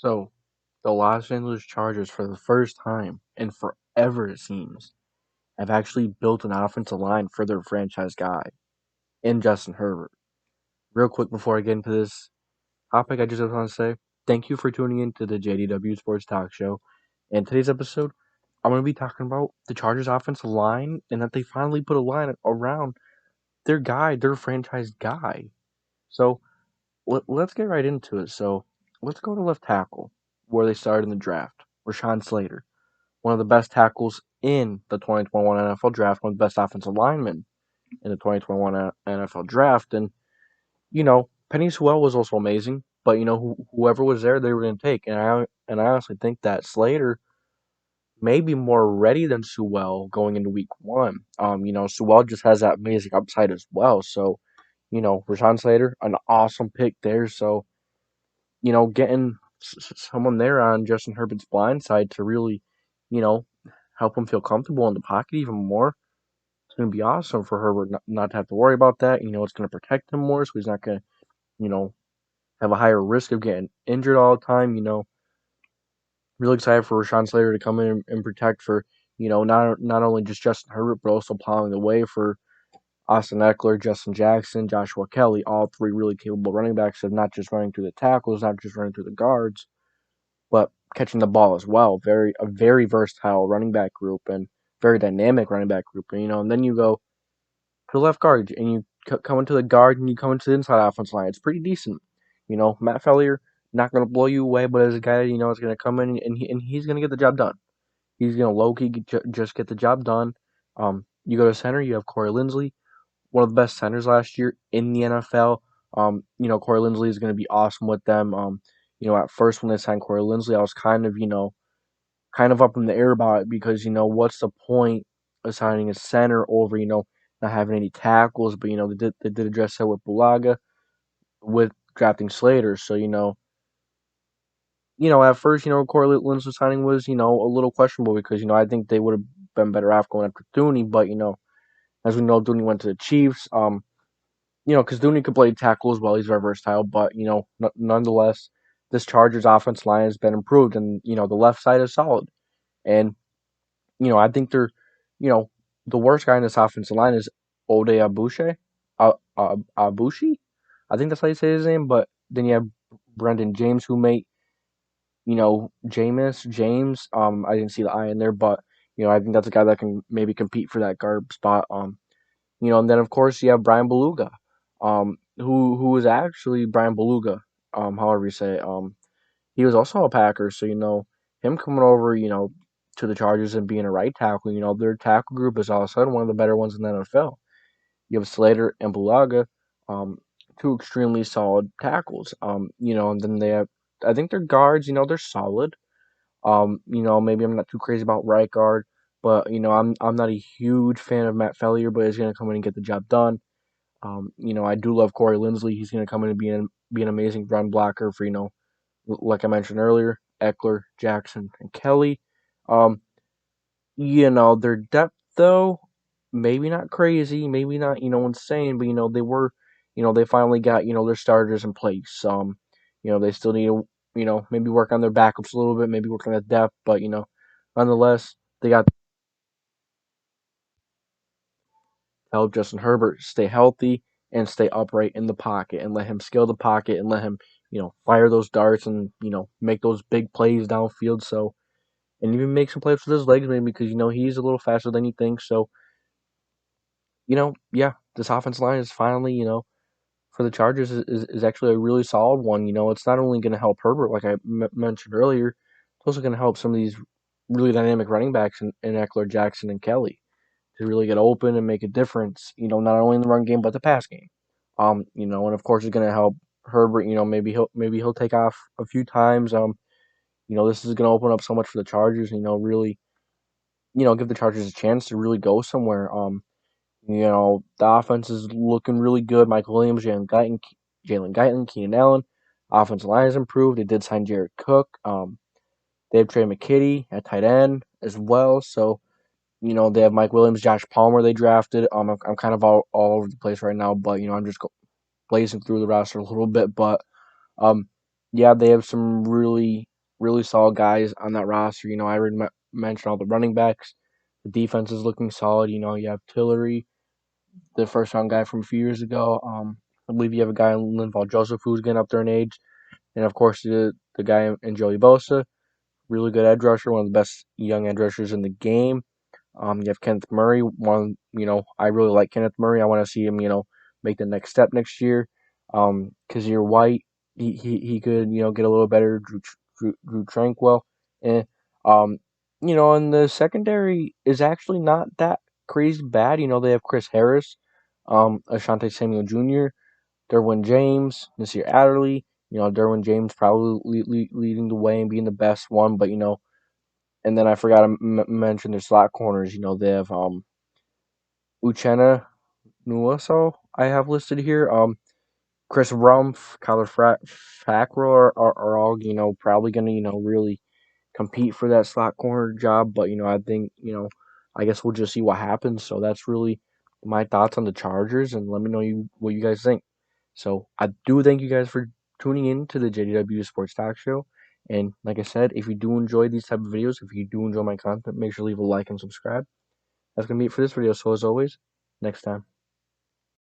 So, the Los Angeles Chargers, for the first time in forever, it seems, have actually built an offensive line for their franchise guy in Justin Herbert. Real quick before I get into this topic, I just want to say thank you for tuning in to the JDW Sports Talk Show. In today's episode, I'm going to be talking about the Chargers offensive line and that they finally put a line around their guy, their franchise guy. So, let's get right into it. So, let's go to left tackle, where they started in the draft. Rashawn Slater, one of the best tackles in the 2021 NFL draft, one of the best offensive linemen in the 2021 NFL draft. And, Penny Sewell was also amazing, but, whoever was there, they were going to take. And I honestly think that Slater may be more ready than Sewell going into week one. Sewell just has that amazing upside as well. So, Rashawn Slater, an awesome pick there. So, getting someone there on Justin Herbert's blind side to really, you know, help him feel comfortable in the pocket even more. It's going to be awesome for Herbert not to have to worry about that. It's going to protect him more, so he's not going to, have a higher risk of getting injured all the time. Really excited for Rashawn Slater to come in and protect for, not only just Justin Herbert, but also plowing the way for Austin Eckler, Justin Jackson, Joshua Kelly, all three really capable running backs of not just running through the tackles, not just running through the guards, but catching the ball as well. A very versatile running back group and very dynamic running back group. And then you go to the left guard and you come into the guard and you come into the inside offense line. It's pretty decent. Matt Fellier, not going to blow you away, but as a guy, is going to come in and he's going to get the job done. He's going to low-key just get the job done. You go to center, you have Corey Linsley, one of the best centers last year in the NFL. Corey Linsley is going to be awesome with them. At first when they signed Corey Linsley, I was kind of up in the air about it because, what's the point of signing a center over, not having any tackles, but, they did address that with Bulaga, with drafting Slater. So, at first, Corey Linsley signing was, a little questionable because, I think they would have been better off going after Thuney, but, as we know, Thuney went to the Chiefs. Because Thuney could play tackle as well. He's very versatile, but, nonetheless, this Chargers offense line has been improved, and, the left side is solid. And, I think the worst guy in this offensive line is Ode Abushi. Abushi? I think that's how you say his name, but then you have Brendan James, who may, James. I didn't see the I in there, but, I think that's a guy that can maybe compete for that guard spot. And then of course you have Brian Beluga, who is actually Brian Beluga, however you say it. He was also a Packer, so him coming over, to the Chargers and being a right tackle, their tackle group is all of a sudden one of the better ones in the NFL. You have Slater and Beluga, two extremely solid tackles. And then they have, I think their guards, they're solid. Maybe I'm not too crazy about right guard, but I'm not a huge fan of Matt Fellier, but he's gonna come in and get the job done. I do love Corey Linsley. He's gonna come in and be an amazing run blocker for like I mentioned earlier, Eckler, Jackson, and Kelly. Their depth though, maybe not crazy, maybe not insane, but they were, they finally got their starters in place. They still need to maybe work on their backups a little bit, maybe work on that depth, but nonetheless, they got to help Justin Herbert stay healthy and stay upright in the pocket and let him scale the pocket and let him fire those darts and make those big plays downfield. So and even make some plays with his legs maybe because he's a little faster than you think. So yeah, this offense line is finally for the Chargers is actually a really solid one. It's not only going to help Herbert, like I mentioned earlier, it's also going to help some of these really dynamic running backs in Eckler, Jackson, and Kelly to really get open and make a difference, not only in the run game, but the pass game. And of course it's going to help Herbert, maybe he'll take off a few times. This is going to open up so much for the Chargers, really, give the Chargers a chance to really go somewhere. The offense is looking really good. Michael Williams, Jalen Guyton, Keenan Allen. Offensive line has improved. They did sign Jared Cook. They have Trey McKitty at tight end as well. So, they have Mike Williams, Josh Palmer they drafted. I'm kind of all over the place right now, but, I'm just blazing through the roster a little bit. But, yeah, they have some really really solid guys on that roster. I already mentioned all the running backs. The defense is looking solid. You have Tillery, the first round guy from a few years ago. I believe you have a guy in Linval Joseph who's getting up there in age, and of course the guy in Joey Bosa, really good edge rusher, one of the best young edge rushers in the game. You have Kenneth Murray. I really like Kenneth Murray. I want to see him, make the next step next year. Because you're White, he could, get a little better. Drew Tranquil, and and the secondary is actually not that crazy bad. They have Chris Harris, Ashanti Samuel Jr., Derwin James, Nasir Adderley. Derwin James probably leading the way and being the best one, but and then I forgot to mention their slot corners. They have Uchenna Nuoso I have listed here. Chris Rumpf, Kyler Fackrell are all probably gonna really compete for that slot corner job. But I think I guess we'll just see what happens. So that's really my thoughts on the Chargers, and let me know what you guys think. So I do thank you guys for tuning in to the JDW Sports Talk Show. And like I said, if you do enjoy these type of videos, if you do enjoy my content, make sure to leave a like and subscribe. That's gonna be it for this video. So as always, next time.